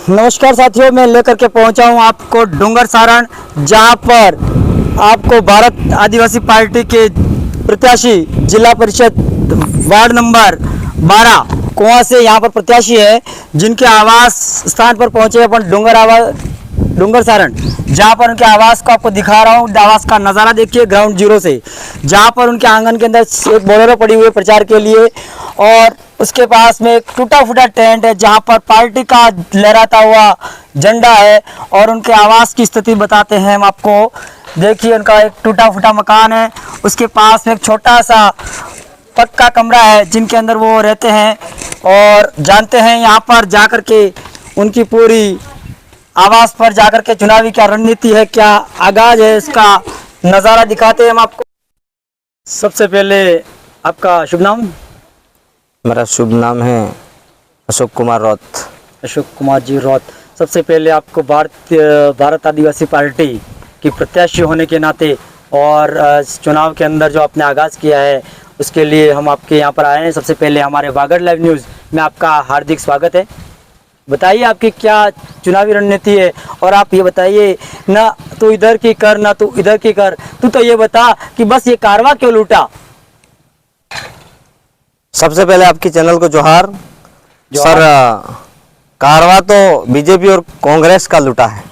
नमस्कार साथियों, मैं लेकर के पहुंचा हूं आपको डूंगर सारण, जहां पर आपको भारत आदिवासी पार्टी के प्रत्याशी जिला परिषद वार्ड नंबर 12 कुआं से यहां पर प्रत्याशी है, जिनके आवास स्थान पर पहुंचे हैं अपन डूंगर सारण, जहां पर उनके आवास को आपको दिखा रहा हूं। आवास का नज़ारा देखिए ग्राउंड जीरो से, जहां पर उनके आंगन के अंदर एक बोलेरो पड़ी हुई है प्रचार के लिए, और उसके पास में एक टूटा फूटा टेंट है जहां पर पार्टी का लहराता हुआ झंडा है। और उनके आवास की स्थिति बताते हैं हम आपको। देखिए, उनका एक टूटा फूटा मकान है, उसके पास में एक छोटा सा पक्का कमरा है जिनके अंदर वो रहते हैं। और जानते हैं यहाँ पर जाकर के उनकी पूरी आवास पर जाकर के चुनावी क्या रणनीति है, क्या आगाज है, इसका नज़ारा दिखाते हैं हम आपको। सबसे पहले आपका शुभ नाम? मेरा शुभ नाम है अशोक कुमार रौत। अशोक कुमार जी रौत, सबसे पहले आपको भारत आदिवासी पार्टी की प्रत्याशी होने के नाते और चुनाव के अंदर जो आपने आगाज़ किया है उसके लिए हम आपके यहाँ पर आए हैं। सबसे पहले हमारे वागड़ लाइव न्यूज़ में आपका हार्दिक स्वागत है। बताइए आपकी क्या चुनावी रणनीति है, और आप ये बताइए, ना तू इधर की कर ना तू इधर की कर, तू तो ये बता कि बस ये कारवा क्यों लूटा। सबसे पहले आपकी चैनल को जोहार। सर, कारवा तो बीजेपी और कांग्रेस का लूटा है।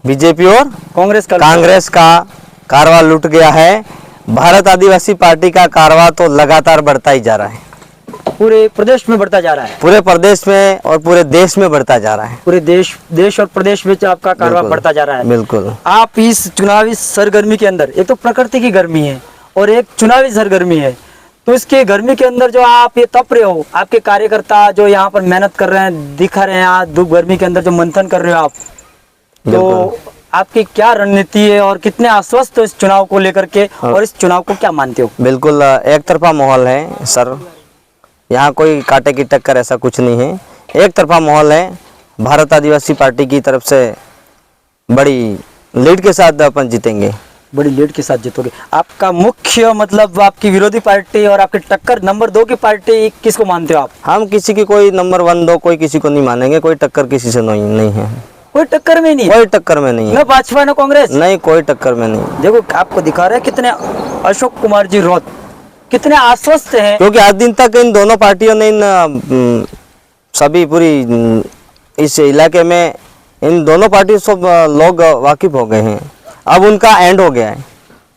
बीजेपी और कांग्रेस का कारवा लूट गया है। भारत आदिवासी पार्टी का कारवा तो लगातार बढ़ता ही जा रहा है। पूरे प्रदेश में बढ़ता जा रहा है। पूरे प्रदेश में और पूरे देश में बढ़ता जा रहा है। पूरे देश और प्रदेश में आपका कारवा बढ़ता जा रहा है। बिल्कुल। आप इस चुनावी सरगर्मी के अंदर, एक तो प्रकृति की गर्मी है और एक चुनावी सरगर्मी है, तो इसके गर्मी के अंदर जो आप ये तप रहे हो, आपके कार्यकर्ता जो यहाँ पर मेहनत कर रहे हैं, दिखा रहे हैं, आज धूप गर्मी के अंदर जो मंथन कर रहे हो आप, तो आपकी क्या रणनीति है और कितने आश्वस्त हो इस चुनाव को लेकर के, और इस चुनाव को क्या मानते हो? बिल्कुल एक तरफा माहौल है सर, यहाँ कोई कांटे की टक्कर ऐसा कुछ नहीं है। एक तरफा माहौल है। भारत आदिवासी पार्टी की तरफ से बड़ी लीड के साथ अपन जीतेंगे। बड़ी लीड के साथ जीतोगे। आपका मुख्य मतलब आपकी विरोधी पार्टी और आपकी टक्कर नंबर 2 की पार्टी किसको मानते हो आप? हम किसी की कोई नंबर 1 2 कोई किसी को नहीं मानेंगे। कोई टक्कर किसी से नहीं है। कोई टक्कर में नहीं? कोई टक्कर में नहीं है। न भाजपा न कांग्रेस? नहीं, कोई टक्कर में नहीं। देखो आपको दिखा रहे हैं कितने अशोक कुमार जी रौत कितने आश्वस्त हैं, क्योंकि आज दिन तक इन दोनों पार्टियों ने इन सभी पूरी इस इलाके में इन दोनों पार्टियों से लोग वाकिफ हो गए हैं। अब उनका एंड हो गया है।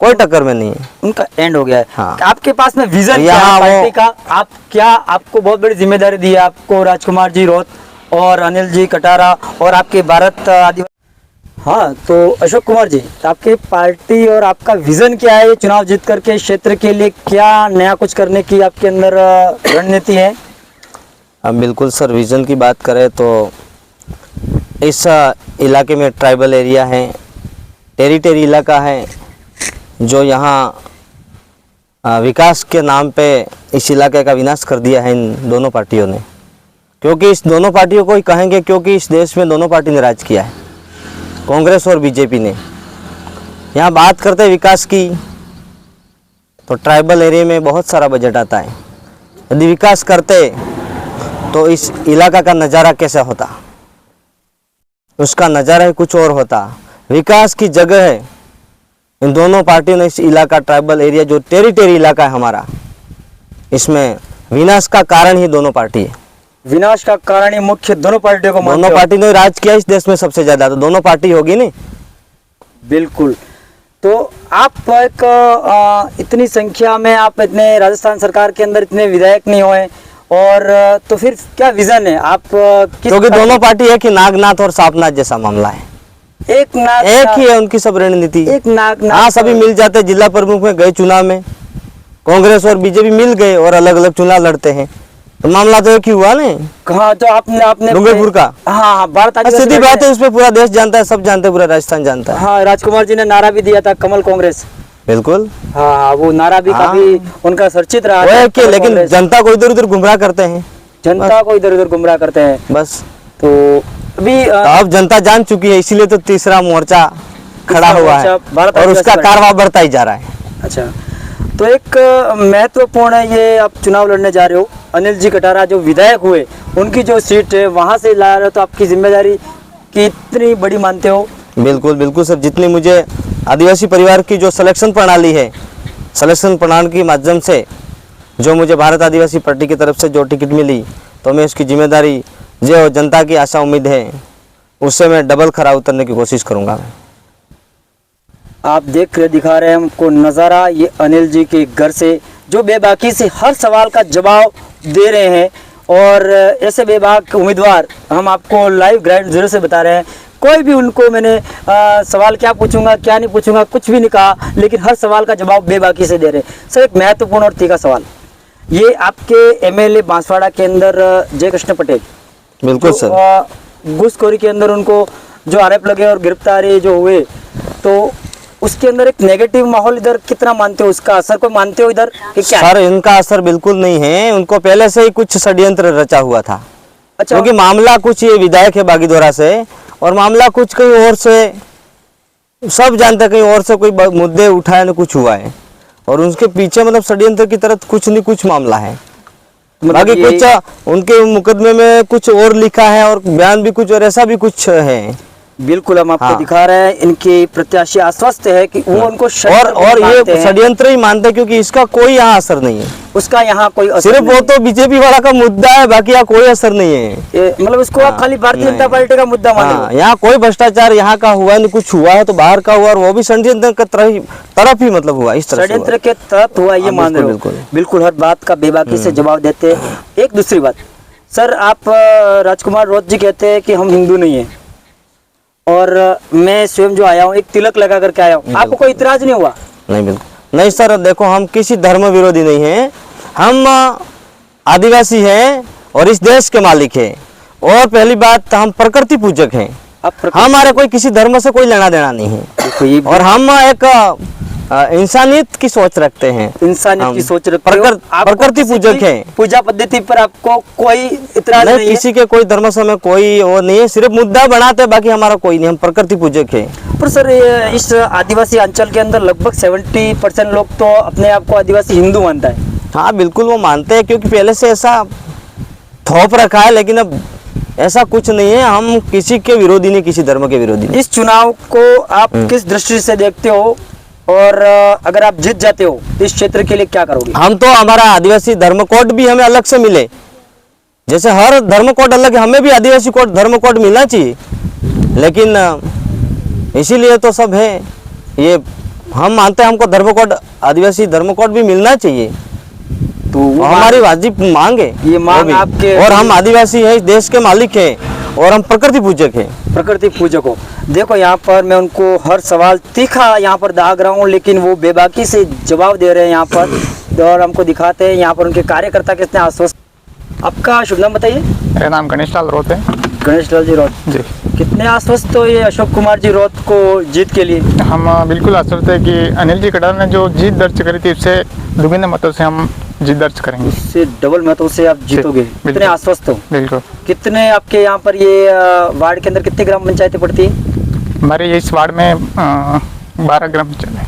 कोई टक्कर में नहीं है। उनका एंड हो गया है। हाँ। आपके पास में विजन क्या है पार्टी का? आप क्या, आपको बहुत बड़ी जिम्मेदारी दी है आपको राजकुमार जी रौत और अनिल जी कटारा और आपके भारत आदिवासी। हाँ, तो अशोक कुमार जी, आपकी पार्टी और आपका विजन क्या है चुनाव जीत करके क्षेत्र के लिए? क्या नया कुछ करने की आपके अंदर रणनीति है? अब बिल्कुल सर, विजन की बात करें तो इस इलाके में ट्राइबल एरिया है, टेरिटरी इलाका है, जो यहाँ विकास के नाम पे इस इलाके का विनाश कर दिया है इन दोनों पार्टियों ने। क्योंकि इस दोनों पार्टियों को ही कहेंगे, क्योंकि इस देश में दोनों पार्टी ने राज किया है, कांग्रेस और बीजेपी ने। यहाँ बात करते हैं विकास की, तो ट्राइबल एरिया में बहुत सारा बजट आता है। यदि विकास करते तो इस इलाका का नज़ारा कैसा होता? उसका नज़ारा ही कुछ और होता। विकास की जगह है इन दोनों पार्टियों ने इस इलाका, ट्राइबल एरिया जो टेरिटरी इलाका है हमारा, इसमें विनाश का कारण ही दोनों पार्टी है। विनाश का कारण ही मुख्य दोनों पार्टियों को? दोनों पार्टी ने राज किया इस देश में सबसे ज्यादा, तो दोनों पार्टी होगी नहीं। बिल्कुल। तो आप एक इतनी संख्या में, आप इतने राजस्थान सरकार के अंदर इतने विधायक नहीं हुए, और तो फिर क्या विजन है आप? क्योंकि दोनों पार्टी है कि नागनाथ और सांपनाथ जैसा मामला है। एक नाग एक ही है उनकी सब रणनीति। एक नाग हाँ, सभी मिल जाते। जिला प्रमुख में गए चुनाव में, कांग्रेस और बीजेपी मिल गए और अलग अलग चुनाव लड़ते हैं, तो मामला तो एक ही हुआ नहीं। कहाँ? तो आपने डूंगरपुर का। हाँ, भारत आदिवासी सीधी बात है, उसपे पूरा देश जानता है, सब जानते हैं, पूरा राजस्थान जानता है। हाँ, राजकुमार जी ने नारा भी दिया था, कमल कांग्रेस। बिल्कुल। हाँ, वो नारा भी काफी उनका चर्चित रहा है। लेकिन जनता को इधर उधर गुमराह करते हैं। जनता को इधर उधर गुमराह करते हैं बस। तो अभी अब जनता जान चुकी है, इसीलिए तो तीसरा मोर्चा खड़ा हुआ है और उसका कारवा बढ़ता ही जा रहा है। अच्छा, तो एक महत्वपूर्ण ये आप चुनाव लड़ने जा रहे हो, अनिल जी कटारा जो विधायक हुए उनकी जो सीट है वहाँ से ला रहे हो, तो आपकी जिम्मेदारी कितनी बड़ी मानते हो? बिल्कुल बिल्कुल सर, जितनी मुझे आदिवासी परिवार की जो सिलेक्शन प्रणाली है, सिलेक्शन प्रणाली के माध्यम से जो मुझे भारत आदिवासी पार्टी की तरफ से जो टिकट मिली, तो मैं उसकी जिम्मेदारी जो जनता की आशा उम्मीद है उससे मैं डबल खरा उतरने की कोशिश करूँगा। मैं आप देख रहे दिखा रहे हैं हमको नज़ारा ये अनिल जी के घर से, जो बेबाकी से हर सवाल का जवाब दे रहे हैं। और ऐसे बेबाक उम्मीदवार हम आपको लाइव ग्राउंड जीरो से बता रहे हैं। कोई भी उनको मैंने सवाल क्या पूछूंगा क्या नहीं पूछूंगा कुछ भी नहीं कहा, लेकिन हर सवाल का जवाब बेबाकी से दे रहे हैं। सर, एक महत्वपूर्ण और तीखा सवाल, ये आपके एमएलए बांसवाड़ा के अंदर जय कृष्ण पटेल, बिल्कुल तो, सर, घूसखोरी के अंदर उनको जो आरोप लगे और गिरफ्तारी जो हुए, तो उसके अंदर एक नेगेटिव माहौल इधर कितना मानते हो, उसका असर को मानते हो इधर कि क्या? सर इनका असर बिल्कुल नहीं है, उनको पहले से ही कुछ षड्यंत्र रचा हुआ था। अच्छा, क्योंकि मामला कुछ ये विधायक है बागीधोरा से और मामला कुछ कहीं और से, सब जानते हैं कहीं और से कोई मुद्दे उठाए न कुछ हुआ है और उसके पीछे मतलब षड्यंत्र की तरह कुछ नहीं कुछ मामला है। बाकी कुछ उनके मुकदमे में कुछ और लिखा है और बयान भी कुछ और ऐसा भी कुछ है। बिल्कुल हम आपको हाँ। दिखा रहे हैं, इनके प्रत्याशी आश्वस्त है कि वो उनको और ये षड्यंत्र ही मानते हैं क्योंकि इसका कोई यहाँ असर नहीं है, उसका यहाँ कोई असर सिर्फ वो तो बीजेपी वाला का मुद्दा है, बाकी यहाँ कोई असर नहीं है। मतलब उसको आप खाली भारतीय जनता पार्टी का मुद्दा मानो। यहाँ कोई भ्रष्टाचार यहाँ का हुआ नहीं, कुछ हुआ है तो बाहर का हुआ और वो भी षड्यंत्र के तरफ ही मतलब हुआ, इस तरह से षड्यंत्र के तहत हुआ, ये मान रहे हो? बिल्कुल। बिल्कुल हर बात का बेबाकी से जवाब देते हैं। एक दूसरी बात, सर आप राजकुमार रौत जी कहते हैं कि हम हिंदू नहीं है और मैं स्वयं जो आया हूँ एक तिलक लगा करके आया हूँ, आपको कोई इतराज नहीं हुआ? नहीं, बिल्कुल नहीं सर, देखो हम किसी धर्म विरोधी नहीं हैं, हम आदिवासी हैं और इस देश के मालिक हैं। और पहली बात, हम प्रकृति पूजक हैं, हमारे कोई किसी धर्म से कोई लेना देना नहीं है और हम एक इंसानियत की सोच रखते हैं, इंसानियत की सोच रखते हो, प्रकृति पूजक है। पूजा पद्धति पर आपको कोई इतराज नहीं है? किसी के कोई धर्म से में कोई वो नहीं है, सिर्फ मुद्दा बनाते हैं, बाकी हमारा कोई नहीं, हम प्रकृति पूजक है। पर सर इस आदिवासी अंचल के अंदर लगभग 70% लोग तो अपने आप को आदिवासी हिंदू मानता है। हाँ बिल्कुल वो मानते हैं क्योंकि पहले से ऐसा थोप रखा है, लेकिन अब ऐसा कुछ नहीं है, हम किसी के विरोधी नहीं, किसी धर्म के विरोधी नहीं। इस चुनाव को आप किस दृष्टि से देखते हो और अगर आप जीत जाते हो इस क्षेत्र के लिए क्या करोगे? हम तो हमारा आदिवासी धर्म कोड भी हमें अलग से मिले, जैसे हर धर्म कोड अलग है, हमें भी आदिवासी कोड धर्म कोड मिलना चाहिए, लेकिन इसीलिए तो सब है ये, हम मानते हैं हमको धर्म कोड, आदिवासी धर्म कोड भी मिलना चाहिए, तो हमारी वाजिब मांग है ये मांग आपके। और हम आदिवासी हैं, इस देश के मालिक हैं और हम प्रकृति पूजक हैं। प्रकृति पूजक हो। देखो यहाँ पर मैं उनको हर सवाल तीखा यहाँ पर दाग रहा हूँ, लेकिन वो बेबाकी से जवाब दे रहे हैं यहाँ पर और हमको दिखाते हैं यहाँ पर उनके कार्यकर्ता कितने आश्वस्त। आपका शुभ नाम बताइए? मेरा नाम गणेश लाल रौत है। गणेश लाल जी रौत जी, कितने आश्वस्त हो ये अशोक कुमार जी रौत को जीत के लिए? हम बिल्कुल आश्वस्त है कि अनिल जी कटारा ने जो जीत दर्ज करी थी उससे दुगने मतों से हम जीत दर्ज करेंगे, इससे डबल मतों से आप जीतोगे, कितने आश्वस्त हो? बिल्कुल। कितने आपके यहाँ पर ये वार्ड के अंदर कितने ग्राम पंचायतें पड़ती है? हमारे इस वार्ड में 12 ग्राम पंचायत है।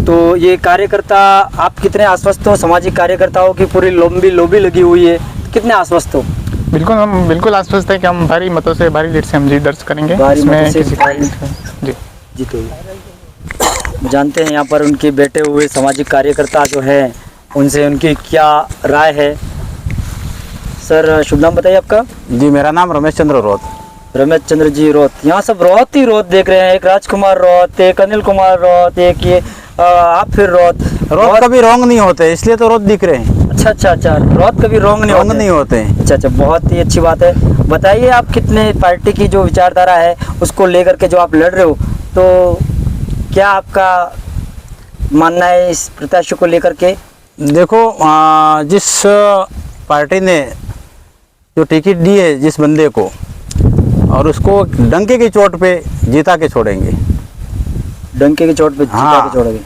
तो ये कार्यकर्ता आप कितने आश्वस्त हो? सामाजिक कार्यकर्ताओं की पूरी लंबी लॉबी लगी हुई है, कितने आश्वस्त हो? बिल्कुल, हम बिल्कुल आश्वस्त है कि हम भारी मतों से, भारी लीड से हम जीत दर्ज करेंगे। भारी मतों से किसी भारी जी जीतोगे। जानते हैं यहाँ पर उनके बैठे हुए सामाजिक कार्यकर्ता जो है उनसे उनकी क्या राय है। सर शुभ नाम बताइए आपका? जी, मेरा नाम रमेश चंद्र रौत। रमेश चंद्र जी रौत। यहाँ सब रौत ही रौत देख रहे हैं, एक राजकुमार रौत, एक अनिल कुमार रौत, एक ये आप फिर रौत कभी रॉन्ग नहीं होते, इसलिए तो रौत दिख रहे हैं। अच्छा, रौत कभी रॉन्ग नहीं होते। अच्छा, बहुत ही अच्छी बात है। बताइए आप कितने पार्टी की जो विचारधारा है उसको लेकर के जो आप लड़ रहे हो, तो क्या आपका मानना है इस प्रत्याशी को लेकर के? देखो, जिस पार्टी ने जो टिकट दी है जिस बंदे को, और उसको डंके की चोट पे जीता के छोड़ेंगे। डंके की चोट पे जीता हाँ। के छोड़ेंगे।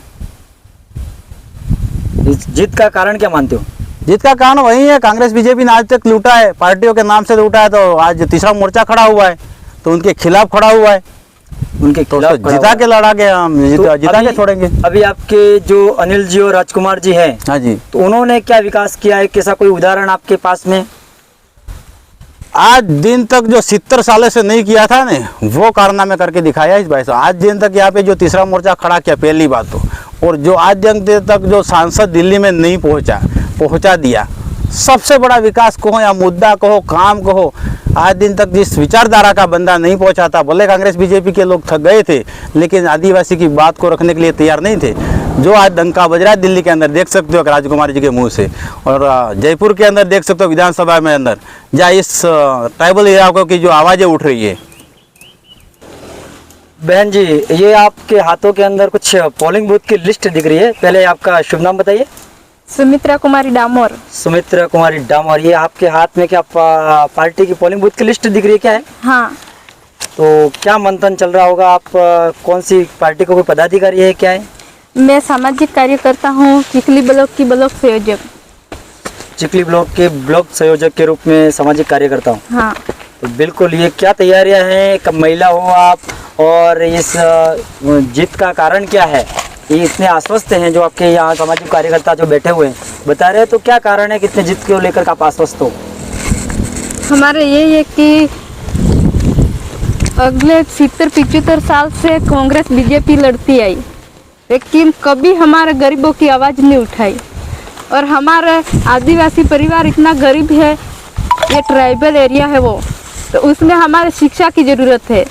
इस जीत का कारण क्या मानते हो? जीत का कारण वही है, कांग्रेस बीजेपी ने आज तक लूटा है, पार्टियों के नाम से लूटा है, तो आज तीसरा मोर्चा खड़ा हुआ है तो उनके खिलाफ खड़ा हुआ है। उनके तो खिलाफ उसको जिता के लड़ागे, हम तो जिता के छोड़ेंगे। अभी आपके जो अनिल जी और राजकुमार जी हैं, हाँ जी, तो उन्होंने क्या विकास किया है, कैसा कोई उदाहरण आपके पास में? आज दिन तक जो 70 सालों से नहीं किया था ने, वो कारनामे करके दिखाया इस भाई साहब। आज दिन तक यहाँ पे जो तीसरा मोर्चा खड़ा किया, पहली बात तो, और जो आज दिन तक जो सांसद दिल्ली में नहीं पहुँचा दिया, सबसे बड़ा विकास कहो या मुद्दा कहो, काम कहो, आज दिन तक जिस विचारधारा का बंदा नहीं पहुंचा था। भले कांग्रेस बीजेपी के लोग थक गए थे, लेकिन आदिवासी की बात को रखने के लिए तैयार नहीं थे। जो आज डंका बज रहा है दिल्ली के अंदर, देख सकते हो राजकुमार जी के मुंह से, और जयपुर के अंदर देख सकते हो विधानसभा में अंदर, जहाँ इस ट्राइबल इलाकों की जो आवाज़ें उठ रही है। बहन जी, ये आपके हाथों के अंदर कुछ पोलिंग बूथ की लिस्ट दिख रही है, पहले आपका शुभ नाम बताइए। सुमित्रा कुमारी डामोर। सुमित्रा कुमारी डामोर, ये आपके हाथ में क्या पार्टी की पोलिंग बूथ की लिस्ट दिख रही है, क्या है? हाँ, तो क्या मंथन चल रहा होगा? आप कौन सी पार्टी को कोई पदाधिकारी है, क्या है? मैं सामाजिक कार्यकर्ता हूँ, चिखली ब्लॉक की ब्लॉक संयोजक। चिखली ब्लॉक के ब्लॉक संयोजक के रूप में सामाजिक कार्यकर्ता हूँ। हाँ, तो बिल्कुल, ये क्या तैयारियां हैं? कब महिला हो आप, और इस जीत का कारण क्या है? ये इतने आश्वस्त हैं जो आपके यहाँ सामाजिक कार्यकर्ता जो बैठे हुए हैं, बता रहे हैं, तो क्या कारण है कितने जीत को लेकर आप आश्वस्त हो? हमारे ये है कि अगले 70-75 साल से कांग्रेस बीजेपी लड़ती आई, लेकिन कभी हमारे गरीबों की आवाज़ नहीं उठाई। और हमारा आदिवासी परिवार इतना गरीब है, ये ट्राइबल एरिया है वो, तो उसमें हमारे शिक्षा की ज़रूरत है।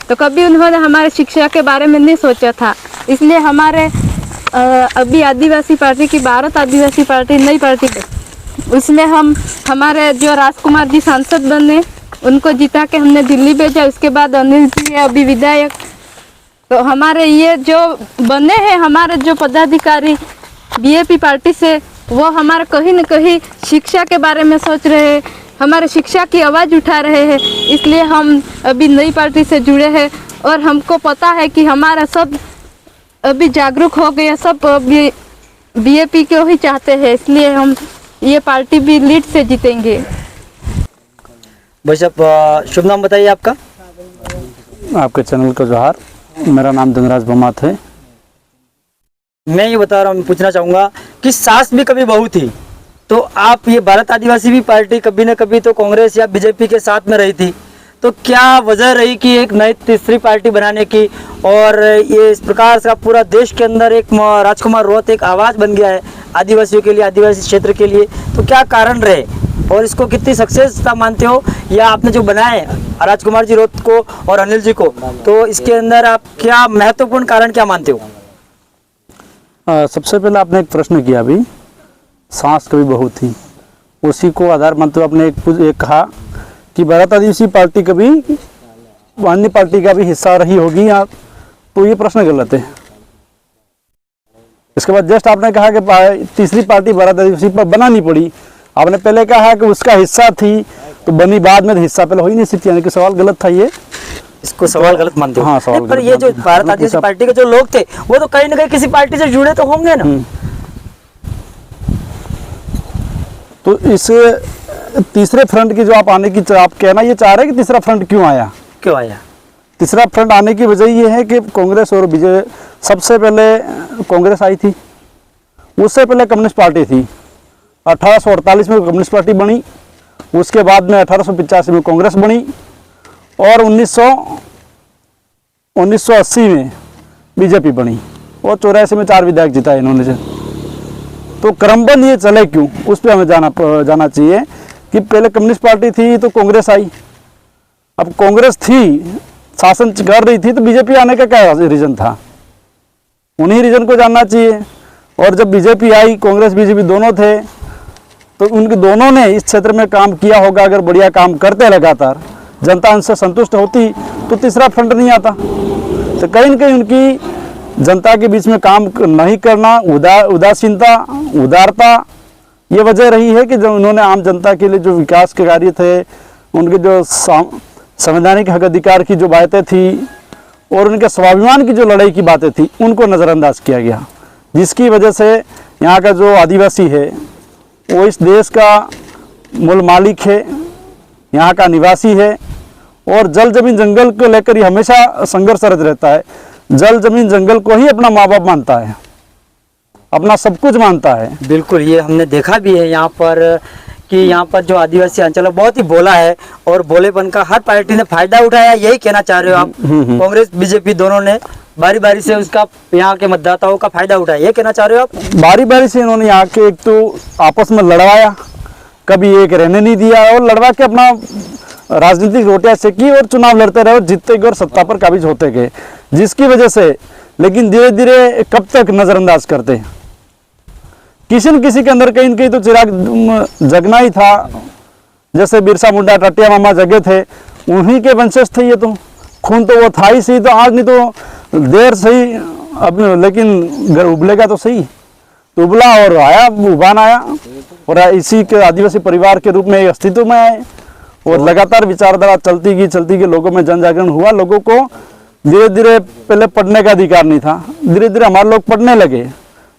तो कभी उन्होंने हमारे शिक्षा के बारे में नहीं सोचा था, इसलिए हमारे अभी आदिवासी पार्टी की, भारत आदिवासी पार्टी नई पार्टी, उसमें हमारे जो राजकुमार जी सांसद बने, उनको जिता के हमने दिल्ली भेजा। उसके बाद अनिल जी है अभी विधायक। तो हमारे ये जो बने हैं, हमारे जो पदाधिकारी बीएपी पार्टी से, वो हमारे कहीं न कहीं शिक्षा के बारे में सोच रहे हैं, हमारे शिक्षा की आवाज़ उठा रहे हैं। इसलिए हम अभी नई पार्टी से जुड़े हैं, और हमको पता है कि हमारा सब अभी जागरूक हो गया, सब अभी बीएपी को ही चाहते हैं, इसलिए हम ये पार्टी भी लीड से जीतेंगे। भाई साहब, शुभ नाम बताइए आपका। आपके चैनल को जोहार, मेरा नाम धनराज बमात है। मैं ये बता रहा हूँ, पूछना चाहूँगा कि सास भी कभी बहू थी, तो आप ये भारत आदिवासी भी पार्टी कभी न कभी तो कांग्रेस या बीजेपी के साथ में रही थी, तो क्या वजह रही कि एक नई तीसरी पार्टी बनाने की, और ये इस प्रकार से पूरा देश के अंदर एक राजकुमार रोहत एक आवाज़ बन गया है आदिवासियों के लिए, आदिवासी क्षेत्र के लिए, तो क्या कारण रहे, और इसको कितनी सक्सेसता मानते हो, या आपने जो बनाए राजकुमार जी रोहत को और अनिल जी को, तो इसके अंदर आप क्या महत्वपूर्ण कारण क्या मानते हो? सबसे पहले आपने एक प्रश्न किया अभी, सांस कभी बहू थी, उसी को आधार मानते हुए आपने एक कहा कि भारत आदिवासी पार्टी कभी अन्य पार्टी का भी हिस्सा रही होगी, या तो ये प्रश्न गलत है। इसके बाद जस्ट आपने कहा कि तीसरी पार्टी भारत आदिवासी पर बनानी पड़ी, आपने पहले कहा कि उसका हिस्सा थी तो बनी बाद में, हिस्सा पहले हो ही नहीं सकती, यानी कि सवाल गलत था ये। इसको सवाल गलत मानते हो? हाँ, सवाल नहीं, पर गलत ये जो मानते हैं। भारत आदिवासी पार्टी के जो लोग थे, वो तो कहीं ना कहीं किसी पार्टी से जुड़े तो होंगे ना। तो इस तीसरे फ्रंट की जो आप आने की आप कहना ये चाह रहे हैं कि तीसरा फ्रंट क्यों आया? क्यों आया? तीसरा फ्रंट आने की वजह ये है कि कांग्रेस और बीजेपी, सबसे पहले कांग्रेस आई थी, उससे पहले कम्युनिस्ट पार्टी थी, 1848 में कम्युनिस्ट पार्टी बनी, उसके बाद में 1885 में कांग्रेस बनी, और 1980 में बीजेपी बनी, और 84 में 4 विधायक जिताए इन्होंने से। तो क्रमबद्ध ये चले क्यों, उस पर हमें जाना चाहिए कि पहले कम्युनिस्ट पार्टी थी तो कांग्रेस आई, अब कांग्रेस थी शासन कर रही थी, तो बीजेपी आने का क्या रीजन था, उन्हीं रीजन को जानना चाहिए। और जब बीजेपी आई, कांग्रेस बीजेपी दोनों थे, तो उनके दोनों ने इस क्षेत्र में काम किया होगा। अगर बढ़िया काम करते लगातार, जनता उनसे संतुष्ट होती, तो तीसरा फ्रंट नहीं आता। तो कहीं न कहीं उनकी जनता के बीच में काम नहीं करना, उदासीनता, उदारता, ये वजह रही है कि जो उन्होंने आम जनता के लिए जो विकास के कार्य थे, उनके जो संवैधानिक हक अधिकार की जो बातें थी, और उनके स्वाभिमान की जो लड़ाई की बातें थी, उनको नज़रअंदाज किया गया, जिसकी वजह से यहाँ का जो आदिवासी है वो इस देश का मूल मालिक है, यहाँ का निवासी है, और जल जमीन जंगल को लेकर ही हमेशा संघर्षरत रहता है। जल जमीन जंगल को ही अपना माँ बाप मानता है, अपना सब कुछ मानता है। बिल्कुल, ये हमने देखा भी है यहाँ पर कि यहाँ पर जो आदिवासी अंचल है बहुत ही बोला है और बोलेपन का हर पार्टी ने फायदा उठाया, यही कहना चाह रहे हो आप? कांग्रेस बीजेपी दोनों ने बारी बारी से उसका यहाँ के मतदाताओं का फायदा उठाया, ये कहना चाह रहे हो आप? बारी बारी से इन्होंने यहाँ के एक तो आपस में लड़वाया, कभी एक रहने नहीं दिया और लड़वा के अपना राजनीतिक रोटियां सेकी और चुनाव लड़ते रहे और जीतते गए और सत्ता पर काबिज होते गए, जिसकी वजह से लेकिन धीरे धीरे कब तक नज़रअंदाज करते। किसी न किसी के अंदर कहीं न कहीं तो चिराग जगना ही था। जैसे बिरसा मुंडा टटिया मामा जगे थे, उन्हीं के वंशज थे ये, तो खून तो वो था ही सही, तो आज नहीं तो देर सही अब, लेकिन उबलेगा तो सही। तो उबला और आया, उबान आया और इसी के आदिवासी परिवार के रूप में अस्तित्व में आए और लगातार विचारधारा चलती गई, लोगों में जन जागरण हुआ। लोगों को धीरे धीरे, पहले पढ़ने का अधिकार नहीं था, धीरे धीरे हमारे लोग पढ़ने लगे,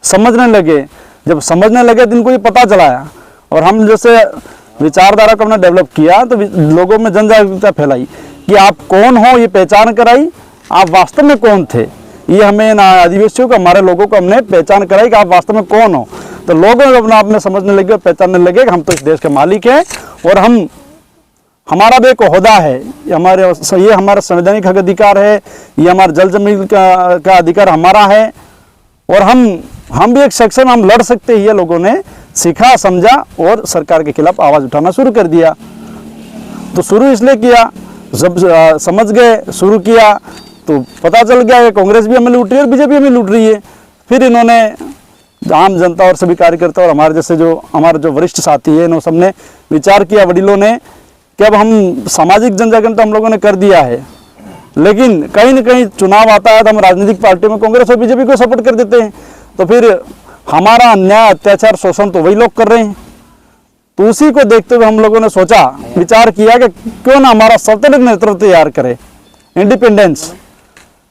समझने लगे। जब समझने लगे तो इनको ये पता चलाया और हम जैसे विचारधारा को हमने डेवलप किया तो लोगों में जन जागरूकता फैलाई कि आप कौन हो, ये पहचान कराई, आप वास्तव में कौन थे। ये हमें ना आदिवासियों को, हमारे लोगों को हमने पहचान कराई कि आप वास्तव में कौन हो। तो लोग अपना आप में समझने लगे और पहचानने लगे कि हम तो इस देश के मालिक हैं और हमारा भी एक ओहदा है, ये हमारा संवैधानिक हक अधिकार है, ये हमारा जल जमीन का अधिकार हमारा है और हम भी एक सेक्शन हम लड़ सकते हैं। ये लोगों ने सीखा, समझा और सरकार के खिलाफ आवाज़ उठाना शुरू कर दिया। तो शुरू इसलिए किया, जब समझ गए, शुरू किया तो पता चल गया कि कांग्रेस भी हमें लूट रही है और बीजेपी हमें लूट रही है। फिर इन्होंने आम जनता और सभी कार्यकर्ता और हमारे जैसे हमारे जो वरिष्ठ साथी है, इन्होंने सबने विचार किया, वडीलों ने, कि अब हम सामाजिक जन जागरण तो हम लोगों ने कर दिया है, लेकिन कहीं न कहीं चुनाव आता है तो हम राजनीतिक पार्टियों में कांग्रेस और बीजेपी को सपोर्ट कर देते हैं। तो फिर हमारा अन्याय, अत्याचार, शोषण तो वही लोग कर रहे हैं। तो उसी को देखते हुए हम लोगों ने सोचा, विचार किया कि क्यों ना हमारा स्वतंत्र नेतृत्व तैयार करे, इंडिपेंडेंस,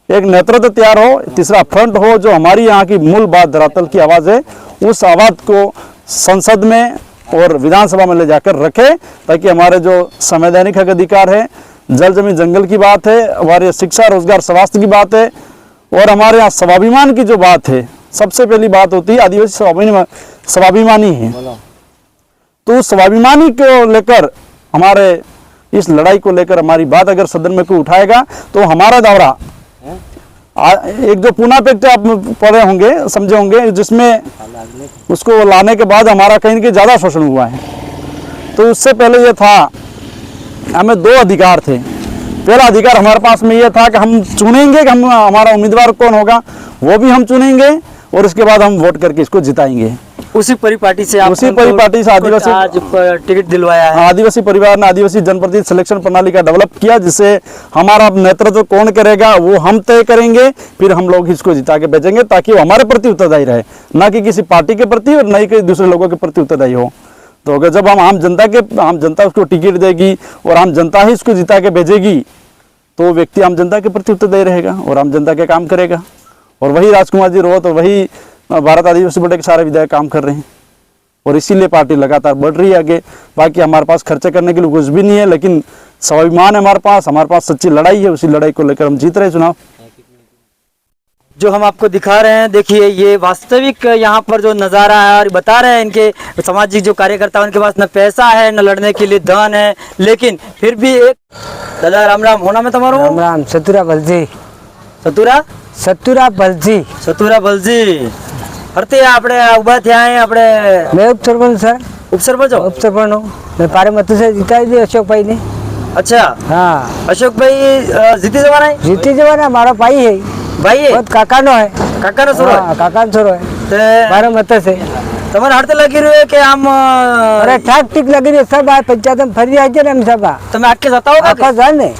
एक नेतृत्व तैयार हो, तीसरा फ्रंट हो, जो हमारी यहाँ की मूल बात, धरातल की आवाज़ है, उस आवाज़ को संसद में और विधानसभा में ले जाकर रखे, ताकि हमारे जो संवैधानिक हक अधिकार है, जल जमीन जंगल की बात है, हमारे शिक्षा, रोजगार, स्वास्थ्य की बात है और हमारे यहाँ स्वाभिमान की जो बात है, सबसे पहली बात होती है आदिवासी स्वाभिमानी है। तो स्वाभिमानी को लेकर, हमारे इस लड़ाई को लेकर हमारी बात अगर सदन में कोई उठाएगा तो हमारा दौरा एक जो पूना पैक्ट आप पढ़े होंगे, समझे होंगे, जिसमें उसको लाने के बाद हमारा कहीं न कहीं ज़्यादा शोषण हुआ है। तो उससे पहले ये था, हमें दो अधिकार थे। पहला अधिकार हमारे पास में ये था कि हम चुनेंगे कि हमारा उम्मीदवार कौन होगा, वो भी हम चुनेंगे और इसके बाद हम वोट करके इसको जिताएंगे। उसी परिपाटी से आदिवासी आज टिकट दिलवाया है। आदिवासी परिवार ने आदिवासी जनप्रतिनिधि सिलेक्शन प्रणाली का डेवलप किया, जिससे हमारा नेतृत्व कौन करेगा वो हम तय करेंगे, फिर हम लोग इसको जिता के भेजेंगे, ताकि वो हमारे प्रति उत्तरदायी रहे, ना कि किसी पार्टी के प्रति और न ही किसी दूसरे लोगों के प्रति उत्तरदायी हो। तो अगर जब हम आम जनता उसको टिकट देगी और आम जनता ही इसको जिता के भेजेगी, तो व्यक्ति आम जनता के प्रति उत्तरदायी रहेगा और आम जनता के काम करेगा। और वही राजकुमार जी रोहत और वही भारत आदिवासी बोर्ड के सारे विधायक काम कर रहे हैं और इसीलिए पार्टी लगातार बढ़ रही है आगे। बाकी हमारे पास खर्चा करने के लिए कुछ भी नहीं है, लेकिन स्वाभिमान है हमारे पास सच्ची लड़ाई है, उसी लड़ाई को लेकर हम जीत रहे हैं चुनाव। जो हम आपको दिखा रहे हैं, देखिए ये वास्तविक यहाँ पर जो नज़ारा है और बता रहे हैं इनके सामाजिक जो कार्यकर्ता, उनके पास न पैसा है न लड़ने के लिए धन है, लेकिन फिर भी एक दादा राम राम होना में तुम्हारा राम राम सतुरा बलजी सतुरा बलजी फरते આપણે ઉભા થયા हैं આપણે मैं उपसरपंच सर उपसरपंच हो? उपसरपंच हूँ मैं पारे मत से जिताई दी अशोक भाई ने। अच्छा हाँ अशोक भाई जीती जवाना है? जीती जवाना हमारा भाई है, भाई है, बहुत काका नो है, काका नो सुरो हाँ, काका छोरो है ते पारे मत से तुम्हारे हड़ते लगी रही है कि हम अरे ठाक ठीक लगी रही सब आ पंचायत में फरी आए थे हम सब तुम्हें आके जताओगे आपका जाने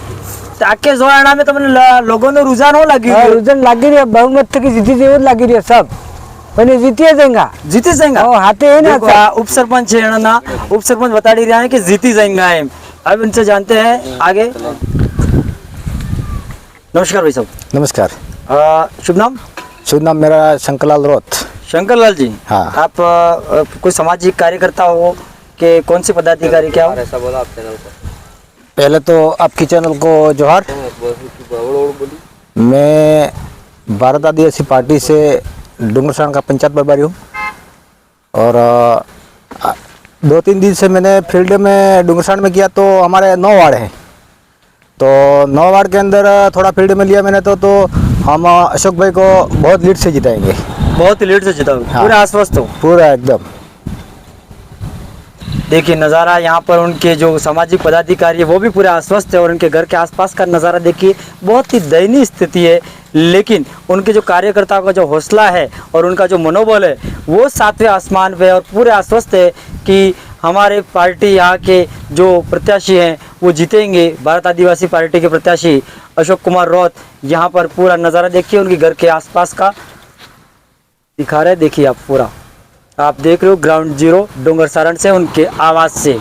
आके जवाना में तुमने लोगों ने रुझान हो लगी रही है? रुझान लगी रही है, बहुमत की जीती जरूर लगी रही है सब, पर जीती जाएगा, जीती जाएगा हाथे है ना। उप सरपंच है ना, उप सरपंच बता रहे हैं कि जीती जाएगा है। अब इनसे जानते हैं आगे। नमस्कार भाई साहब। नमस्कार। शुभ नाम? शुभ नाम मेरा शंकरलाल रोहत। शंकरलाल जी, हाँ। आप कोई सामाजिक कार्यकर्ता हो कि कौन से पदाधिकारी क्या हो? ऐसा बोला आप चैनल पर। पहले तो आपकी चैनल को जोहार। मैं भारत आदिवासी पार्टी से डूंगरसारण का पंचायत प्रभारी हूँ और 2-3 दिन से मैंने फील्ड में डूंगरसारण में किया। तो हमारे 9 वार्ड हैं, तो 9 वार्ड के अंदर थोड़ा फील्ड में लिया मैंने तो हम अशोक भाई को बहुत लीड से जिताएंगे। बहुत ही लीड से जीता, हाँ। पूरे आश्वस्त हो? पूरा एकदम। देखिए नज़ारा यहाँ पर उनके जो सामाजिक पदाधिकारी है वो भी पूरे आश्वस्त है और उनके घर के आसपास का नज़ारा देखिए, बहुत ही दयनीय स्थिति है, लेकिन उनके जो कार्यकर्ताओं का जो हौसला है और उनका जो मनोबल है वो 7वें आसमान पे और पूरे आश्वस्त है कि हमारे पार्टी यहाँ के जो प्रत्याशी हैं वो जीतेंगे। भारत आदिवासी पार्टी के प्रत्याशी अशोक कुमार रौत यहाँ पर पूरा नज़ारा देखिए उनके घर के आसपास का दिखा रहे, देखिए आप पूरा, आप देख रहे हो ग्राउंड जीरो डूंगरसारण से उनके आवाज़ से।